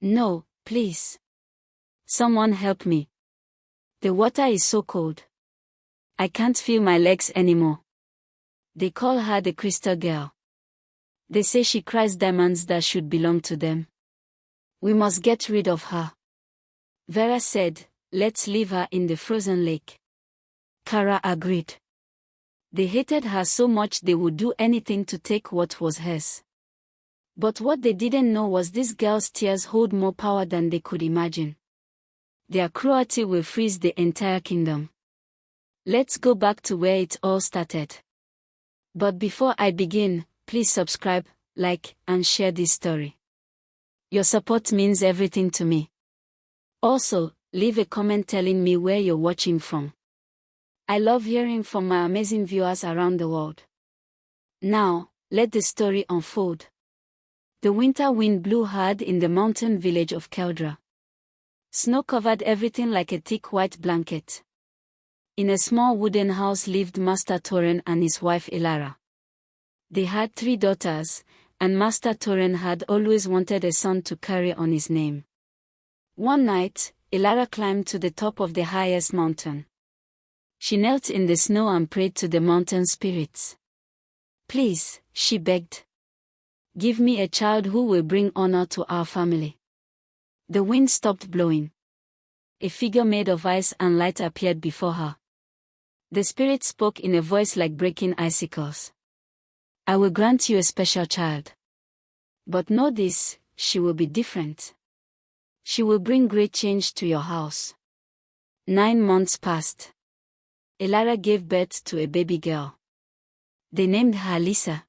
No, please. Someone help me. The water is so cold. I can't feel my legs anymore. They call her the Crystal Girl. They say she cries diamonds that should belong to them. We must get rid of her. Vera said, let's leave her in the frozen lake. Kara agreed. They hated her so much they would do anything to take what was hers. But what they didn't know was this girl's tears hold more power than they could imagine. Their cruelty will freeze the entire kingdom. Let's go back to where it all started. But before I begin, please subscribe, like, and share this story. Your support means everything to me. Also, leave a comment telling me where you're watching from. I love hearing from my amazing viewers around the world. Now, let the story unfold. The winter wind blew hard in the mountain village of Keldra. Snow covered everything like a thick white blanket. In a small wooden house lived Master Toren and his wife Ilara. They had 3 daughters, and Master Toren had always wanted a son to carry on his name. One night, Ilara climbed to the top of the highest mountain. She knelt in the snow and prayed to the mountain spirits. Please, she begged. Give me a child who will bring honor to our family. The wind stopped blowing. A figure made of ice and light appeared before her. The spirit spoke in a voice like breaking icicles. I will grant you a special child. But know this, she will be different. She will bring great change to your house. 9 months passed. Ilara gave birth to a baby girl. They named her Lisa.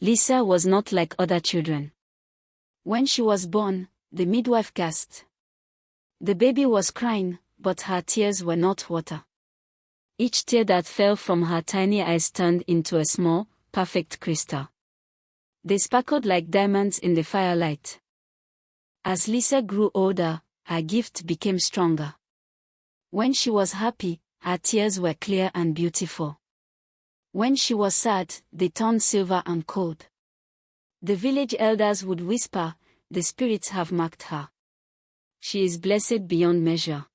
Lisa was not like other children. When she was born, the midwife gasped. The baby was crying, but her tears were not water. Each tear that fell from her tiny eyes turned into a small, perfect crystal. They sparkled like diamonds in the firelight. As Lisa grew older, her gift became stronger. When she was happy, her tears were clear and beautiful. When she was sad, they turned silver and cold. The village elders would whisper, the spirits have marked her. She is blessed beyond measure.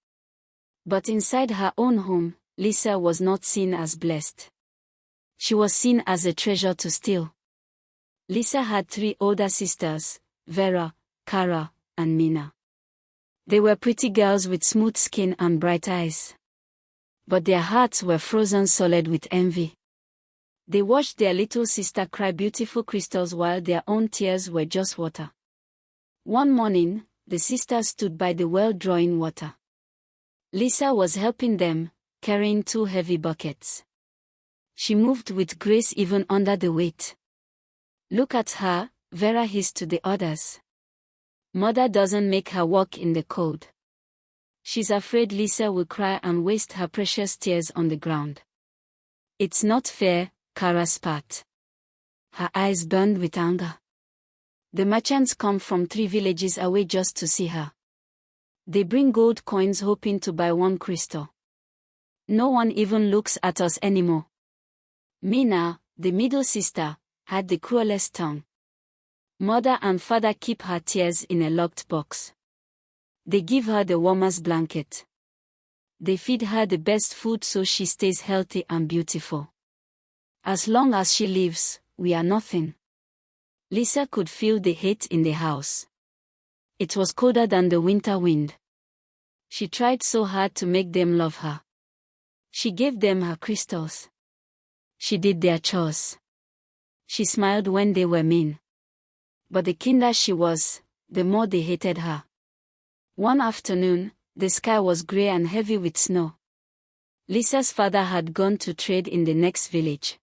But inside her own home, Lisa was not seen as blessed. She was seen as a treasure to steal. Lisa had 3 older sisters, Vera, Kara, and Mina. They were pretty girls with smooth skin and bright eyes. But their hearts were frozen solid with envy. They watched their little sister cry beautiful crystals while their own tears were just water. One morning, the sisters stood by the well drawing water. Lisa was helping them, carrying 2 heavy buckets. She moved with grace even under the weight. Look at her, Vera hissed to the others. Mother doesn't make her walk in the cold. She's afraid Lisa will cry and waste her precious tears on the ground. It's not fair, Kara spat. Her eyes burned with anger. The merchants come from 3 villages away just to see her. They bring gold coins hoping to buy 1 crystal. No one even looks at us anymore. Mina, the middle sister, had the cruelest tongue. Mother and father keep her tears in a locked box. They give her the warmest blanket. They feed her the best food so she stays healthy and beautiful. As long as she lives, we are nothing. Lisa could feel the hate in the house. It was colder than the winter wind. She tried so hard to make them love her. She gave them her crystals. She did their chores. She smiled when they were mean. But the kinder she was, the more they hated her. One afternoon, the sky was grey and heavy with snow. Lisa's father had gone to trade in the next village.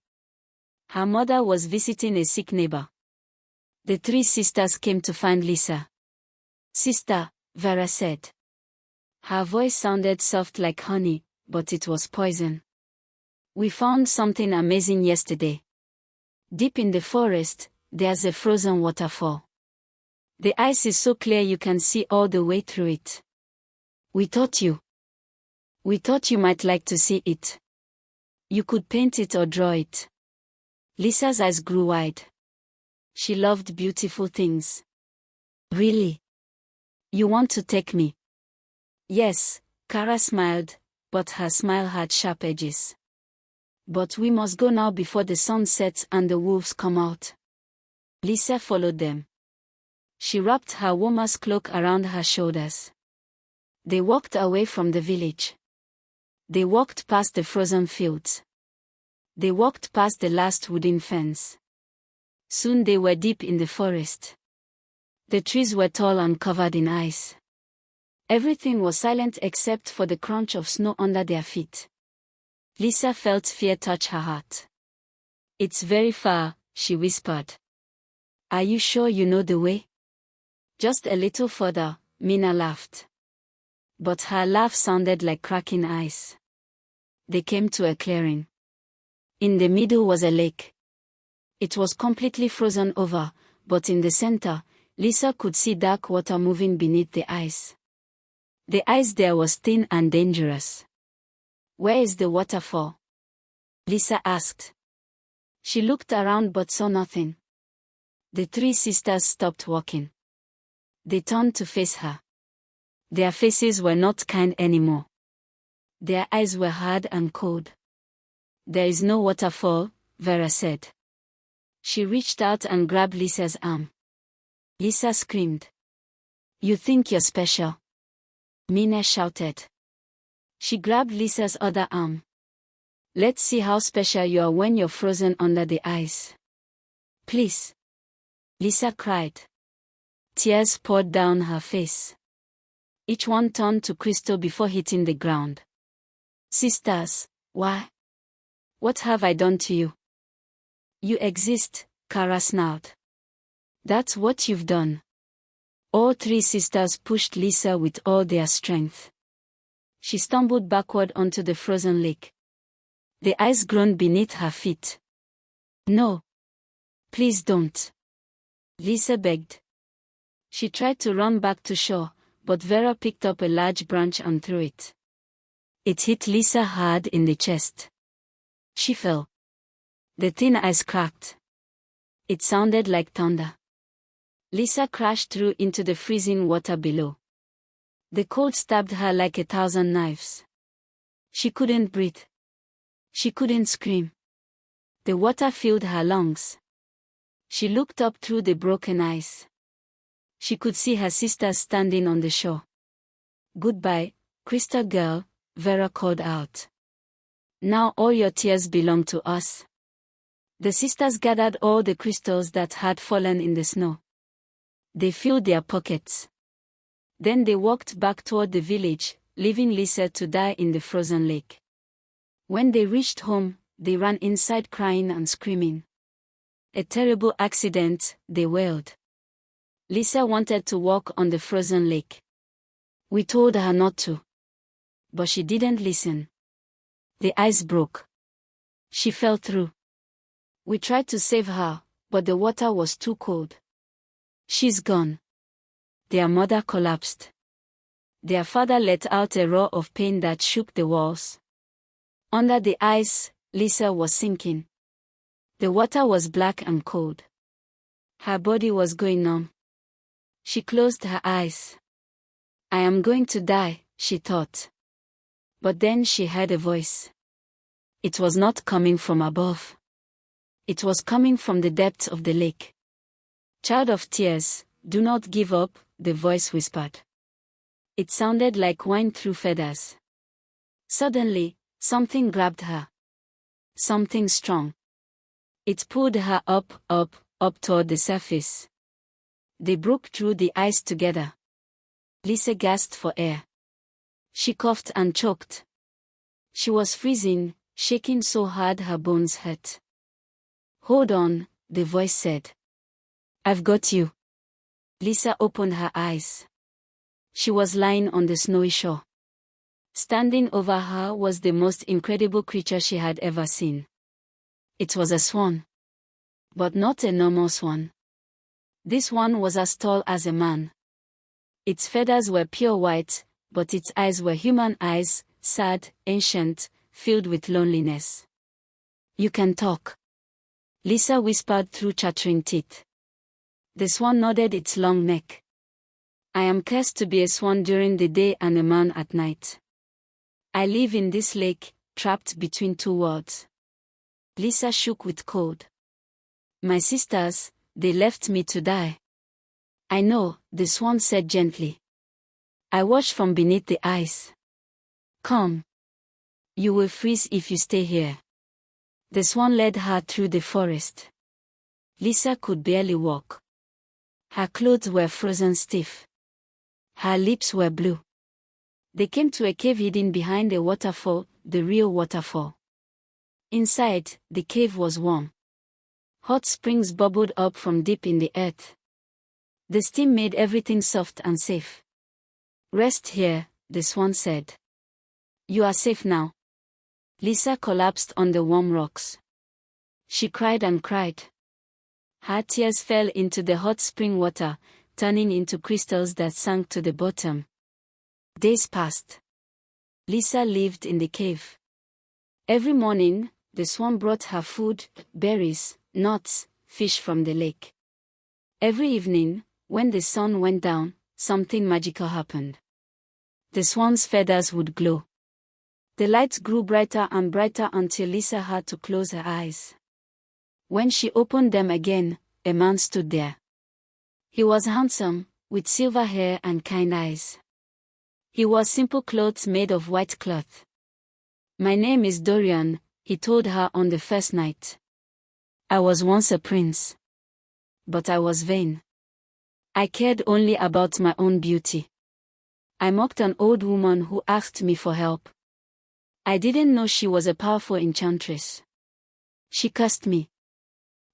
Her mother was visiting a sick neighbor. The 3 sisters came to find Lisa. Sister, Vera said. Her voice sounded soft like honey, but it was poison. We found something amazing yesterday. Deep in the forest, there's a frozen waterfall. The ice is so clear you can see all the way through it. We thought you might like to see it. You could paint it or draw it. Lisa's eyes grew wide. She loved beautiful things. Really? You want to take me? Yes, Kara smiled, but her smile had sharp edges. But we must go now before the sun sets and the wolves come out. Lisa followed them. She wrapped her warmer's cloak around her shoulders. They walked away from the village. They walked past the frozen fields. They walked past the last wooden fence. Soon they were deep in the forest. The trees were tall and covered in ice. Everything was silent except for the crunch of snow under their feet. Lisa felt fear touch her heart. It's very far, she whispered. Are you sure you know the way? Just a little further, Mina laughed. But her laugh sounded like cracking ice. They came to a clearing. In the middle was a lake. It was completely frozen over, but in the center, Lisa could see dark water moving beneath the ice. The ice there was thin and dangerous. Where is the waterfall? Lisa asked. She looked around but saw nothing. The three sisters stopped walking. They turned to face her. Their faces were not kind anymore. Their eyes were hard and cold. There is no waterfall, Vera said. She reached out and grabbed Lisa's arm. Lisa screamed. You think you're special? Mina shouted. She grabbed Lisa's other arm. Let's see how special you are when you're frozen under the ice. Please. Lisa cried. Tears poured down her face. Each one turned to crystal before hitting the ground. Sisters, why? What have I done to you? You exist, Kara snarled. That's what you've done. All three sisters pushed Lisa with all their strength. She stumbled backward onto the frozen lake. The ice groaned beneath her feet. No. Please don't. Lisa begged. She tried to run back to shore, but Vera picked up a large branch and threw it. It hit Lisa hard in the chest. She fell. The thin ice cracked. It sounded like thunder. Lisa crashed through into the freezing water below. The cold stabbed her like 1,000 knives. She couldn't breathe. She couldn't scream. The water filled her lungs. She looked up through the broken ice. She could see her sisters standing on the shore. Goodbye, Crystal Girl, Vera called out. Now all your tears belong to us. The sisters gathered all the crystals that had fallen in the snow. They filled their pockets. Then they walked back toward the village, leaving Lisa to die in the frozen lake. When they reached home, they ran inside crying and screaming. A terrible accident, they wailed. Lisa wanted to walk on the frozen lake. We told her not to. But she didn't listen. The ice broke. She fell through. We tried to save her, but the water was too cold. She's gone. Their mother collapsed. Their father let out a roar of pain that shook the walls. Under the ice, Lisa was sinking. The water was black and cold. Her body was going numb. She closed her eyes. I am going to die, she thought. But then she heard a voice. It was not coming from above. It was coming from the depths of the lake. Child of tears, do not give up, the voice whispered. It sounded like wind through feathers. Suddenly, something grabbed her. Something strong. It pulled her up toward the surface. They broke through the ice together. Lisa gasped for air. She coughed and choked. She was freezing, shaking so hard her bones hurt. Hold on, the voice said. I've got you. Lisa opened her eyes. She was lying on the snowy shore. Standing over her was the most incredible creature she had ever seen. It was a swan. But not a normal swan. This one was as tall as a man. Its feathers were pure white, but its eyes were human eyes, sad, ancient, filled with loneliness. You can talk. Lisa whispered through chattering teeth. The swan nodded its long neck. I am cursed to be a swan during the day and a man at night. I live in this lake, trapped between two worlds. Lisa shook with cold. My sisters, they left me to die. I know, the swan said gently. I watch from beneath the ice. Come. You will freeze if you stay here. The swan led her through the forest. Lisa could barely walk. Her clothes were frozen stiff. Her lips were blue. They came to a cave hidden behind a waterfall, the real waterfall. Inside, the cave was warm. Hot springs bubbled up from deep in the earth. The steam made everything soft and safe. Rest here, the swan said. You are safe now. Lisa collapsed on the warm rocks. She cried and cried. Her tears fell into the hot spring water, turning into crystals that sank to the bottom. Days passed. Lisa lived in the cave. Every morning, the swan brought her food, berries, nuts, fish from the lake. Every evening, when the sun went down, something magical happened. The swan's feathers would glow. The lights grew brighter and brighter until Lisa had to close her eyes. When she opened them again, a man stood there. He was handsome, with silver hair and kind eyes. He wore simple clothes made of white cloth. My name is Dorian, he told her on the first night. I was once a prince. But I was vain. I cared only about my own beauty. I mocked an old woman who asked me for help. I didn't know she was a powerful enchantress. She cursed me.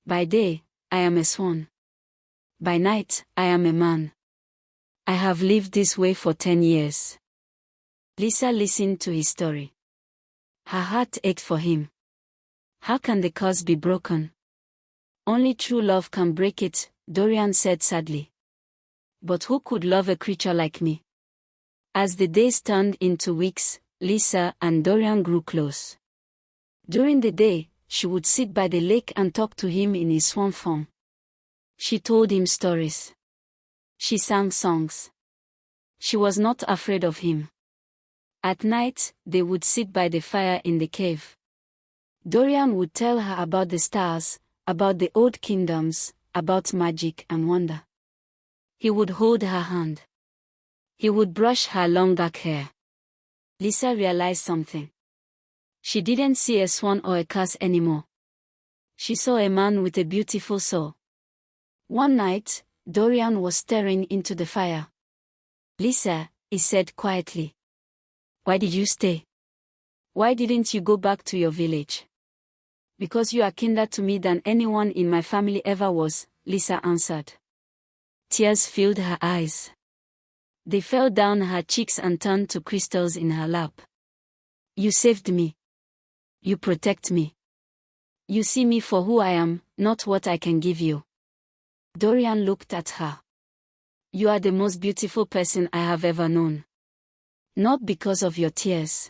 By day, I am a swan. By night, I am a man. I have lived this way for 10 years. Lisa listened to his story. Her heart ached for him. How can the curse be broken? Only true love can break it, Dorian said sadly. But who could love a creature like me? As the days turned into weeks, Lisa and Dorian grew close. During the day, she would sit by the lake and talk to him in his swan form. She told him stories. She sang songs. She was not afraid of him. At night, they would sit by the fire in the cave. Dorian would tell her about the stars, about the old kingdoms, about magic and wonder. He would hold her hand. He would brush her long dark hair. Lisa realized something. She didn't see a swan or a curse anymore. She saw a man with a beautiful soul. One night, Dorian was staring into the fire. Lisa, he said quietly. Why did you stay? Why didn't you go back to your village? Because you are kinder to me than anyone in my family ever was, Lisa answered. Tears filled her eyes. They fell down her cheeks and turned to crystals in her lap. You saved me. You protect me. You see me for who I am, not what I can give you. Dorian looked at her. You are the most beautiful person I have ever known. Not because of your tears.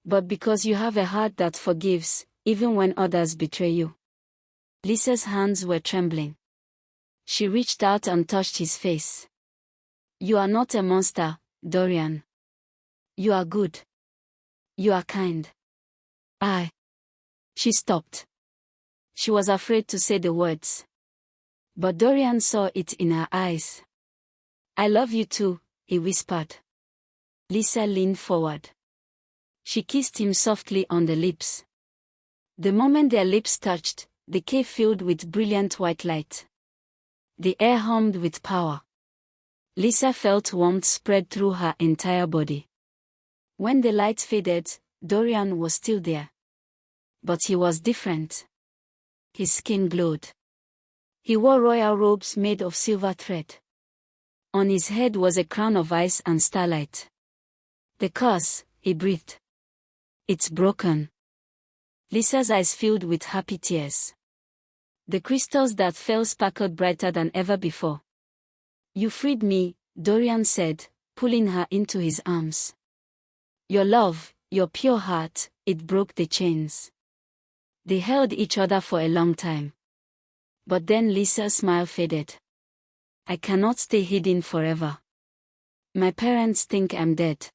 But because you have a heart that forgives, even when others betray you. Lisa's hands were trembling. She reached out and touched his face. You are not a monster, Dorian. You are good. You are kind. She stopped. She was afraid to say the words. But Dorian saw it in her eyes. I love you too, he whispered. Lisa leaned forward. She kissed him softly on the lips. The moment their lips touched, the cave filled with brilliant white light. The air hummed with power. Lisa felt warmth spread through her entire body. When the light faded, Dorian was still there. But he was different. His skin glowed. He wore royal robes made of silver thread. On his head was a crown of ice and starlight. The curse, he breathed. It's broken. Lisa's eyes filled with happy tears. The crystals that fell sparkled brighter than ever before. You freed me, Dorian said, pulling her into his arms. Your love, your pure heart, it broke the chains. They held each other for a long time. But then Lisa's smile faded. I cannot stay hidden forever. My parents think I'm dead.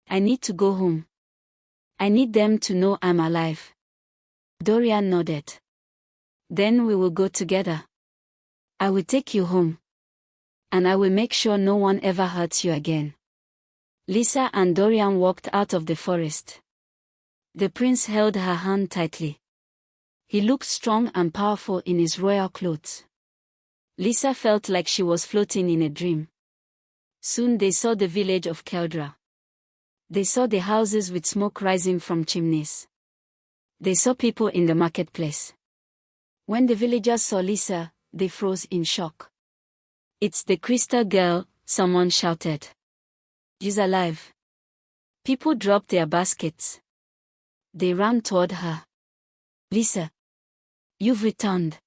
I need to go home. I need them to know I'm alive. Dorian nodded. Then we will go together. I will take you home. And I will make sure no one ever hurts you again. Lisa and Dorian walked out of the forest. The prince held her hand tightly. He looked strong and powerful in his royal clothes. Lisa felt like she was floating in a dream. Soon they saw the village of Keldra. They saw the houses with smoke rising from chimneys. They saw people in the marketplace. When the villagers saw Lisa, they froze in shock. "It's the crystal girl," someone shouted. "She's alive." People dropped their baskets. They ran toward her. "Lisa, you've returned."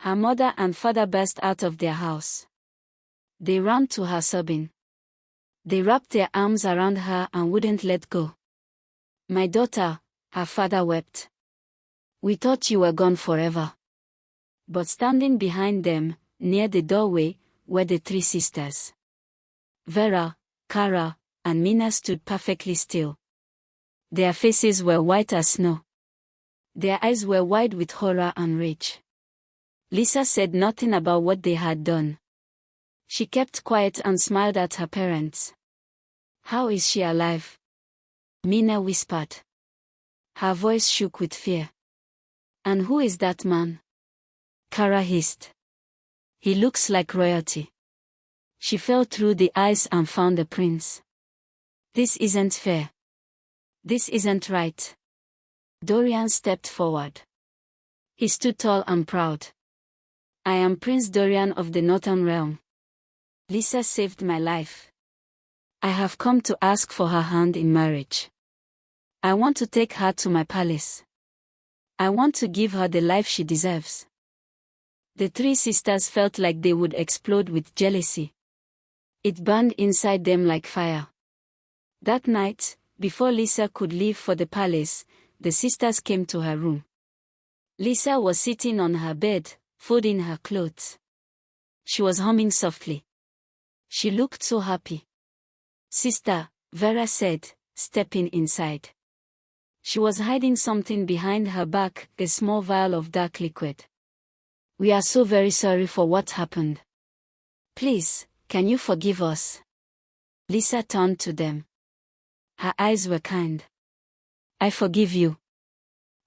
Her mother and father burst out of their house. They ran to her sobbing. They wrapped their arms around her and wouldn't let go. "My daughter," her father wept. "We thought you were gone forever." But standing behind them, near the doorway, were the three sisters. Vera, Kara, and Mina stood perfectly still. Their faces were white as snow. Their eyes were wide with horror and rage. Lisa said nothing about what they had done. She kept quiet and smiled at her parents. "How is she alive?" Mina whispered. Her voice shook with fear. "And who is that man?" Kara hissed. "He looks like royalty." She fell through the ice and found the prince. "This isn't fair. This isn't right." Dorian stepped forward. He stood tall and proud. "I am Prince Dorian of the Northern Realm. Lisa saved my life. I have come to ask for her hand in marriage. I want to take her to my palace. I want to give her the life she deserves." The three sisters felt like they would explode with jealousy. It burned inside them like fire. That night, before Lisa could leave for the palace, the sisters came to her room. Lisa was sitting on her bed, folding her clothes. She was humming softly. She looked so happy. "Sister," Vera said, stepping inside. She was hiding something behind her back, a small vial of dark liquid. "We are so very sorry for what happened. Please, can you forgive us?" Lisa turned to them. Her eyes were kind. "I forgive you.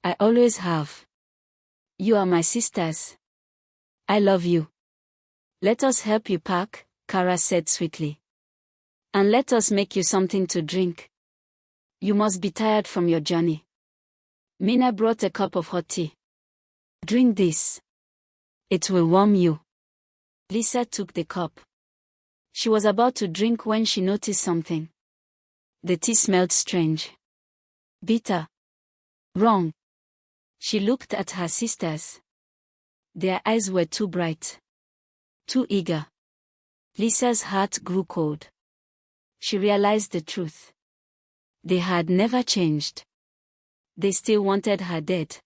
I always have. You are my sisters. I love you. Let us help you pack," Kara said sweetly. "And let us make you something to drink. You must be tired from your journey." Mina brought a cup of hot tea. "Drink this. It will warm you." Lisa took the cup. She was about to drink when she noticed something. The tea smelled strange. Bitter. Wrong. She looked at her sisters. Their eyes were too bright. Too eager. Lisa's heart grew cold. She realized the truth. They had never changed. They still wanted her dead.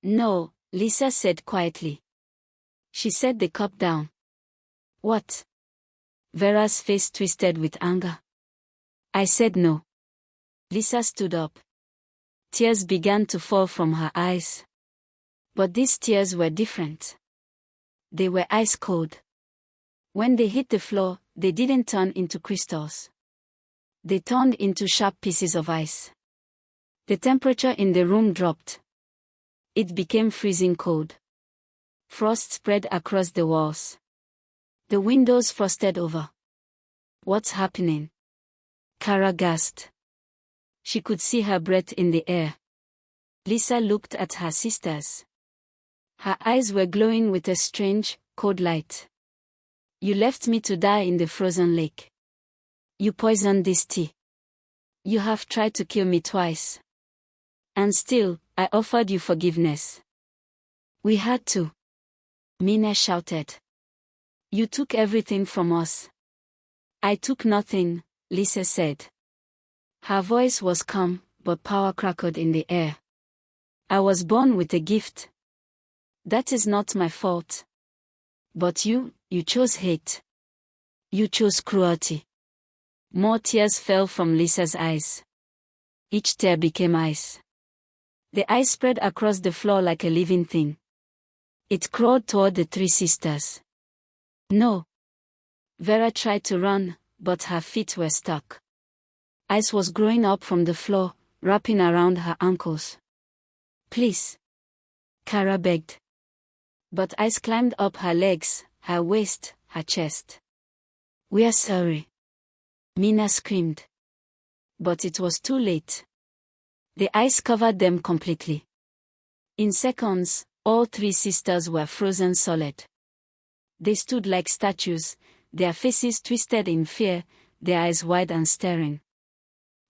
"No," Lisa said quietly. She set the cup down. "What?" Vera's face twisted with anger. "I said no." Lisa stood up. Tears began to fall from her eyes. But these tears were different. They were ice cold. When they hit the floor, they didn't turn into crystals. They turned into sharp pieces of ice. The temperature in the room dropped. It became freezing cold. Frost spread across the walls. The windows frosted over. "What's happening?" Kara gasped. She could see her breath in the air. Lisa looked at her sisters. Her eyes were glowing with a strange, cold light. "You left me to die in the frozen lake. You poisoned this tea. You have tried to kill me twice. And still, I offered you forgiveness." "We had to," Mina shouted. "You took everything from us." "I took nothing," Lisa said. Her voice was calm, but power crackled in the air. "I was born with a gift. That is not my fault. But you chose hate. You chose cruelty. More tears fell from Lisa's eyes. Each tear became ice. The ice spread across the floor like a living thing. It crawled toward the three sisters. No. Vera tried to run, but her feet were stuck. Ice was growing up from the floor, wrapping around her ankles. Please. Kara begged. But ice climbed up her legs, her waist, her chest. We are sorry. Mina screamed. But it was too late. The ice covered them completely. In seconds, all three sisters were frozen solid. They stood like statues, their faces twisted in fear, their eyes wide and staring.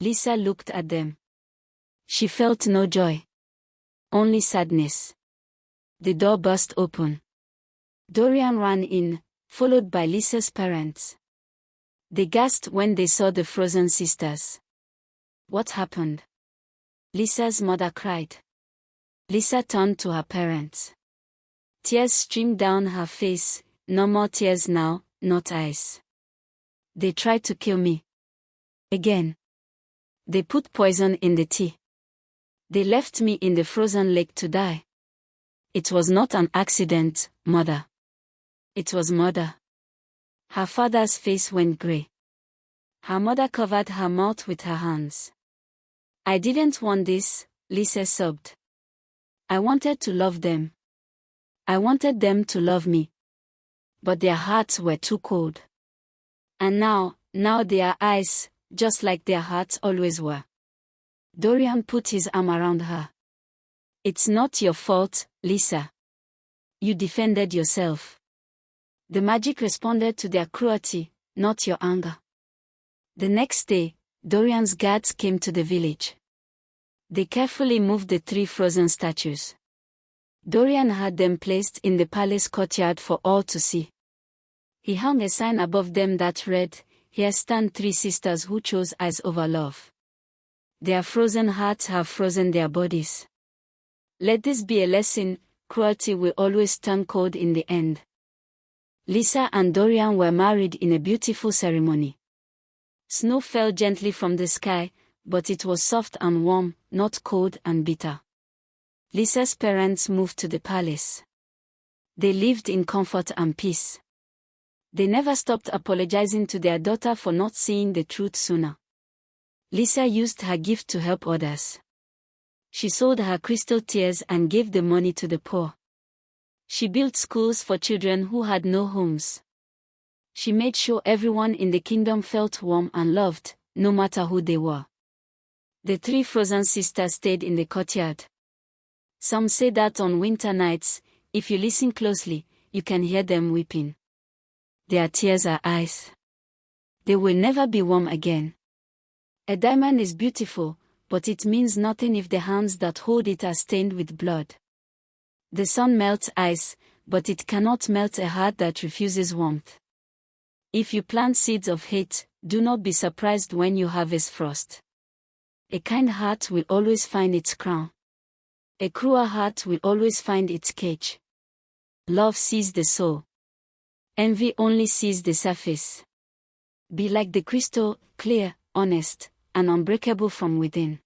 Lisa looked at them. She felt no joy. Only sadness. The door burst open. Dorian ran in, followed by Lisa's parents. They gasped when they saw the frozen sisters. What happened? Lisa's mother cried. Lisa turned to her parents. Tears streamed down her face. No more tears now, not ice. They tried to kill me. Again. They put poison in the tea. They left me in the frozen lake to die. It was not an accident, Mother. It was murder. Her father's face went gray. Her mother covered her mouth with her hands. I didn't want this, Lisa sobbed. I wanted to love them. I wanted them to love me. But their hearts were too cold. And now they are ice, just like their hearts always were. Dorian put his arm around her. It's not your fault, Lisa. You defended yourself. The magic responded to their cruelty, not your anger. The next day, Dorian's guards came to the village. They carefully moved the three frozen statues. Dorian had them placed in the palace courtyard for all to see. He hung a sign above them that read, "Here stand three sisters who chose ice over love. Their frozen hearts have frozen their bodies. Let this be a lesson, cruelty will always turn cold in the end." Lisa and Dorian were married in a beautiful ceremony. Snow fell gently from the sky, but it was soft and warm, not cold and bitter. Lisa's parents moved to the palace. They lived in comfort and peace. They never stopped apologizing to their daughter for not seeing the truth sooner. Lisa used her gift to help others. She sold her crystal tears and gave the money to the poor. She built schools for children who had no homes. She made sure everyone in the kingdom felt warm and loved, no matter who they were. The three frozen sisters stayed in the courtyard. Some say that on winter nights, if you listen closely, you can hear them weeping. Their tears are ice. They will never be warm again. A diamond is beautiful, but it means nothing if the hands that hold it are stained with blood. The sun melts ice, but it cannot melt a heart that refuses warmth. If you plant seeds of hate, do not be surprised when you harvest frost. A kind heart will always find its crown. A cruel heart will always find its cage. Love sees the soul. Envy only sees the surface. Be like the crystal, clear, honest, and unbreakable from within.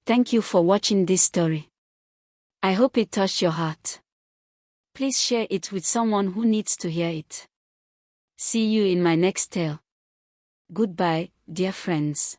Thank you for watching this story. I hope it touched your heart. Please share it with someone who needs to hear it. See you in my next tale. Goodbye, dear friends.